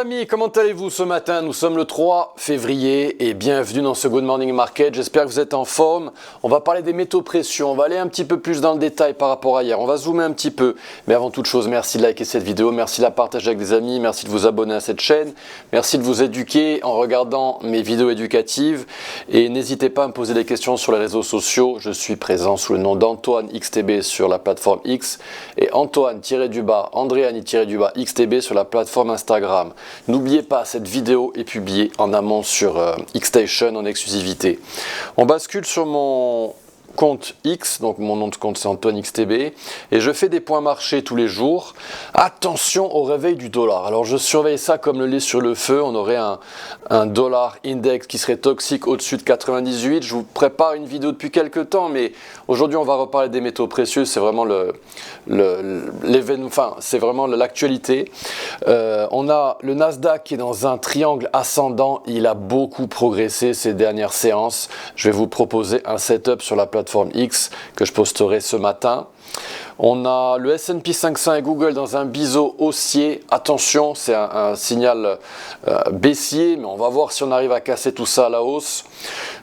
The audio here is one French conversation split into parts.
amis, comment allez-vous ce matin? Nous sommes le 3 février et bienvenue dans ce Good Morning Market. J'espère que vous êtes en forme. On va parler des métaux précieux, on va aller un petit peu plus dans le détail par rapport à hier. On va zoomer un petit peu. Mais avant toute chose, merci de liker cette vidéo, merci de la partager avec des amis, merci de vous abonner à cette chaîne, merci de vous éduquer en regardant mes vidéos éducatives. Et n'hésitez pas à me poser des questions sur les réseaux sociaux. Je suis présent sous le nom d'Antoine XTB sur la plateforme X et Antoine-Andréani-XTB sur la plateforme Instagram. N'oubliez pas, cette vidéo est publiée en amont sur Xstation en exclusivité. On bascule sur mon compte X, donc mon nom de compte c'est Antoine XTB, et je fais des points marchés tous les jours. Attention au réveil du dollar. Alors je surveille ça comme le lait sur le feu. On aurait un dollar index qui serait toxique au-dessus de 98. Je vous prépare une vidéo depuis quelques temps, mais aujourd'hui on va reparler des métaux précieux. C'est vraiment l'événement, enfin c'est vraiment l'actualité. On a le Nasdaq qui est dans un triangle ascendant. Il a beaucoup progressé ces dernières séances. Je vais vous proposer un setup sur la plateforme X que je posterai ce matin. On a le S&P 500 et Google dans un biseau haussier. Attention, c'est un signal baissier, mais on va voir si on arrive à casser tout ça à la hausse.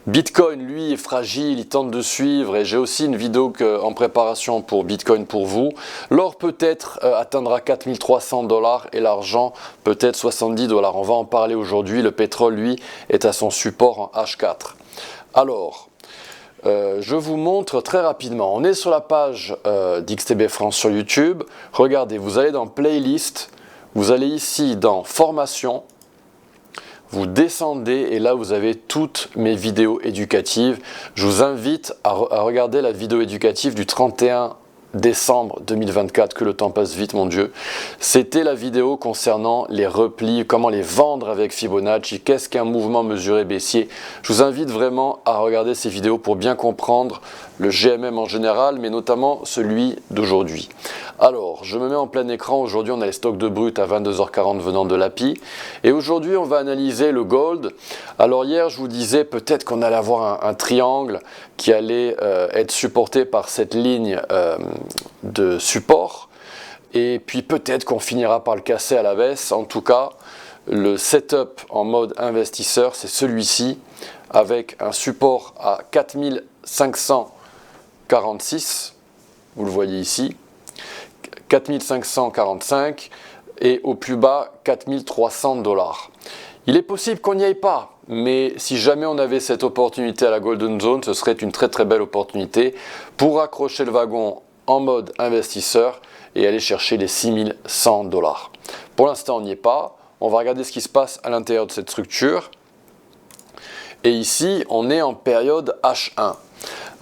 Bitcoin, lui, est fragile, il tente de suivre et j'ai aussi une vidéo en préparation pour Bitcoin pour vous. L'or peut-être atteindra 4300 $ et l'argent peut-être 70 $. On va en parler aujourd'hui. Le pétrole, lui, est à son support en H4. Alors, je vous montre très rapidement. On est sur la page d'XTB France sur YouTube. Regardez, vous allez dans Playlist, vous allez ici dans Formation, vous descendez et là vous avez toutes mes vidéos éducatives. Je vous invite à regarder la vidéo éducative du 31 décembre 2024, que le temps passe vite mon Dieu. C'était la vidéo concernant les replis, comment les vendre avec Fibonacci, qu'est-ce qu'un mouvement mesuré baissier. Je vous invite vraiment à regarder ces vidéos pour bien comprendre le GMM en général, mais notamment celui d'aujourd'hui. Alors, je me mets en plein écran. Aujourd'hui, on a les stocks de brut à 22h40 venant de l'API. Et aujourd'hui, on va analyser le gold. Alors hier, je vous disais peut-être qu'on allait avoir un triangle qui allait être supporté par cette ligne de support. Et puis peut-être qu'on finira par le casser à la baisse. En tout cas, le setup en mode investisseur, c'est celui-ci, avec un support à 4546. Vous le voyez ici. 4545 et au plus bas 4300 $. Il est possible qu'on n'y aille pas, mais si jamais on avait cette opportunité à la Golden Zone, ce serait une très très belle opportunité pour accrocher le wagon en mode investisseur et aller chercher les 6100 $. Pour l'instant on n'y est pas. On va regarder ce qui se passe à l'intérieur de cette structure. Et ici on est en période H1.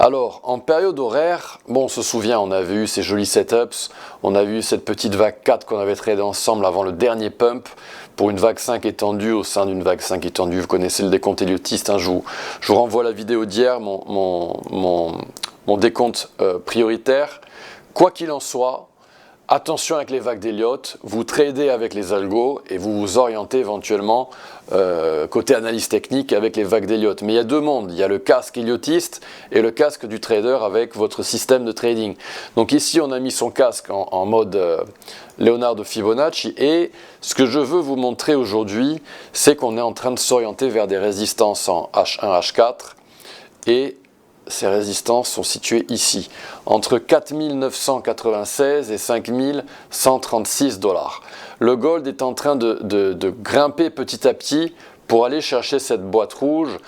Alors, en période horaire, bon, on se souvient, on avait eu ces jolis setups, on a vu cette petite vague 4 qu'on avait tradé ensemble avant le dernier pump, pour une vague 5 étendue au sein d'une vague 5 étendue. Vous connaissez le décompte Elliotiste, hein, je vous renvoie la vidéo d'hier, mon décompte prioritaire. Quoi qu'il en soit, attention avec les vagues d'Elliott, vous tradez avec les algos et vous vous orientez éventuellement côté analyse technique avec les vagues d'Elliott. Mais il y a deux mondes, il y a le casque Elliotiste et le casque du trader avec votre système de trading. Donc ici on a mis son casque en mode Leonardo Fibonacci et ce que je veux vous montrer aujourd'hui, c'est qu'on est en train de s'orienter vers des résistances en H1, H4 et ces résistances sont situées ici, entre 4996 et 5136 $. Le gold est en train de grimper petit à petit pour aller chercher cette boîte rouge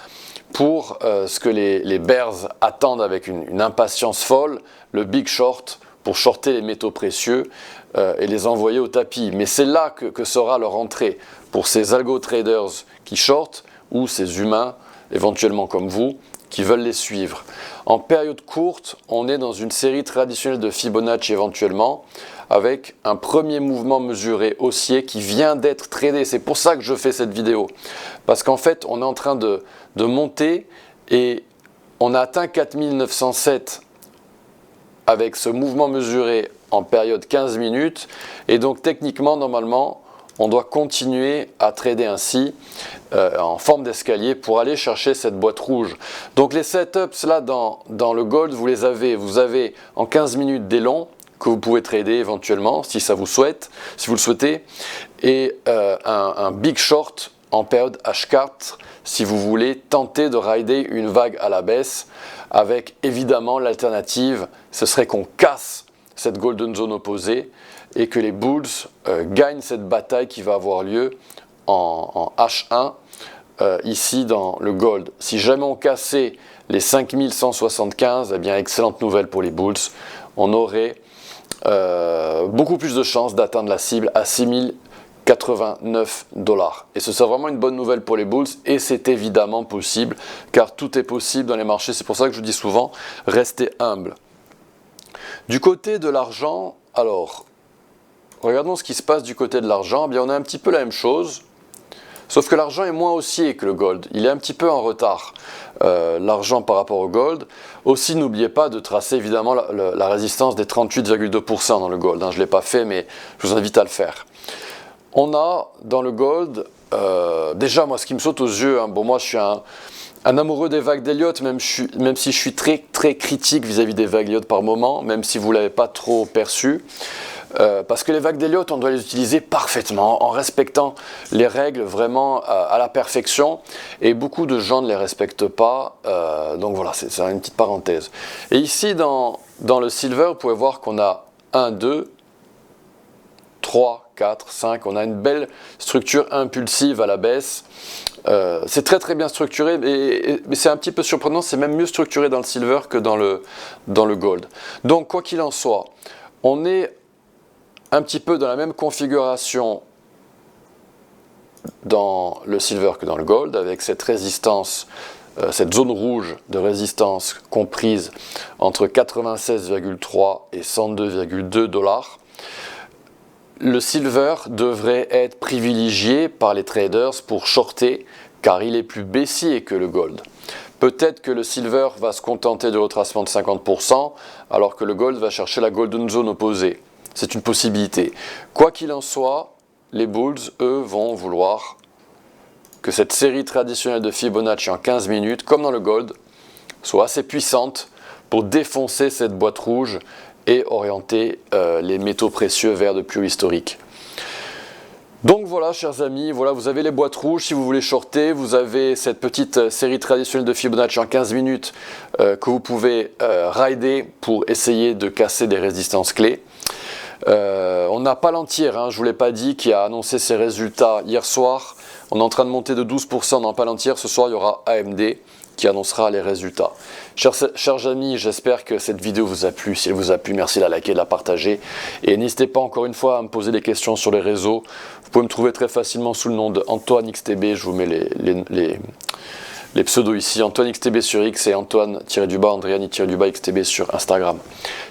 pour ce que les bears attendent avec une impatience folle, le big short pour shorter les métaux précieux et les envoyer au tapis. Mais c'est là que sera leur entrée pour ces algo traders qui shortent ou ces humains, éventuellement comme vous, qui veulent les suivre. En période courte, on est dans une série traditionnelle de Fibonacci éventuellement, avec un premier mouvement mesuré haussier qui vient d'être tradé. C'est pour ça que je fais cette vidéo. Parce qu'en fait, on est en train de monter et on a atteint 4907 avec ce mouvement mesuré en période 15 minutes. Et donc techniquement, normalement, on doit continuer à trader ainsi en forme d'escalier pour aller chercher cette boîte rouge. Donc les setups là dans le gold, vous les avez. Vous avez en 15 minutes des longs que vous pouvez trader éventuellement si ça vous souhaite, si vous le souhaitez, et un big short en période H4 si vous voulez tenter de rider une vague à la baisse, avec évidemment l'alternative, ce serait qu'on casse cette golden zone opposée et que les bulls gagnent cette bataille qui va avoir lieu en H1 ici dans le gold. Si jamais on cassait les 5175, eh bien excellente nouvelle pour les bulls, on aurait beaucoup plus de chances d'atteindre la cible à 6089 $. Et ce serait vraiment une bonne nouvelle pour les bulls, et c'est évidemment possible, car tout est possible dans les marchés. C'est pour ça que je vous dis souvent, restez humble. Du côté de l'argent, alors, regardons ce qui se passe du côté de l'argent. Eh bien, on a un petit peu la même chose, sauf que l'argent est moins haussier que le gold. Il est un petit peu en retard, l'argent par rapport au gold. Aussi, n'oubliez pas de tracer évidemment la résistance des 38,2% dans le gold. Je ne l'ai pas fait, mais je vous invite à le faire. On a dans le gold, déjà moi ce qui me saute aux yeux, bon moi je suis un amoureux des vagues d'Elliott, même si je suis très critique vis-à-vis des vagues d'Elliott par moment, même si vous ne l'avez pas trop perçu. Parce que les vagues d'Elliott, on doit les utiliser parfaitement, en respectant les règles vraiment à la perfection, et beaucoup de gens ne les respectent pas, donc voilà, c'est une petite parenthèse. Et ici, dans le silver, vous pouvez voir qu'on a 1, 2, 3, 4, 5, on a une belle structure impulsive à la baisse. C'est très bien structuré, mais c'est un petit peu surprenant, c'est même mieux structuré dans le silver que dans le gold. Donc quoi qu'il en soit, on est un petit peu dans la même configuration dans le silver que dans le gold, avec cette résistance, cette zone rouge de résistance comprise entre 96,3 et 102,2 $. Le silver devrait être privilégié par les traders pour shorter, car il est plus baissier que le gold. Peut-être que le silver va se contenter de retracement de 50%, alors que le gold va chercher la golden zone opposée. C'est une possibilité. Quoi qu'il en soit, les bulls, eux, vont vouloir que cette série traditionnelle de Fibonacci en 15 minutes, comme dans le gold, soit assez puissante pour défoncer cette boîte rouge et orienter les métaux précieux vers de plus haut historique. Donc voilà, chers amis, voilà, vous avez les boîtes rouges si vous voulez shorter, vous avez cette petite série traditionnelle de Fibonacci en 15 minutes que vous pouvez rider pour essayer de casser des résistances clés. On a Palantir, je ne vous l'ai pas dit, qui a annoncé ses résultats hier soir. On est en train de monter de 12% dans Palantir. Ce soir, il y aura AMD qui annoncera les résultats. Chers amis, j'espère que cette vidéo vous a plu. Si elle vous a plu, merci de la liker, de la partager. Et n'hésitez pas encore une fois à me poser des questions sur les réseaux. Vous pouvez me trouver très facilement sous le nom de Antoine XTB. Je vous mets les pseudos ici. Antoine XTB sur X et Antoine-Andriani-XTB sur Instagram.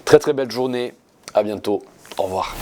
Très belle journée. À bientôt. Au revoir.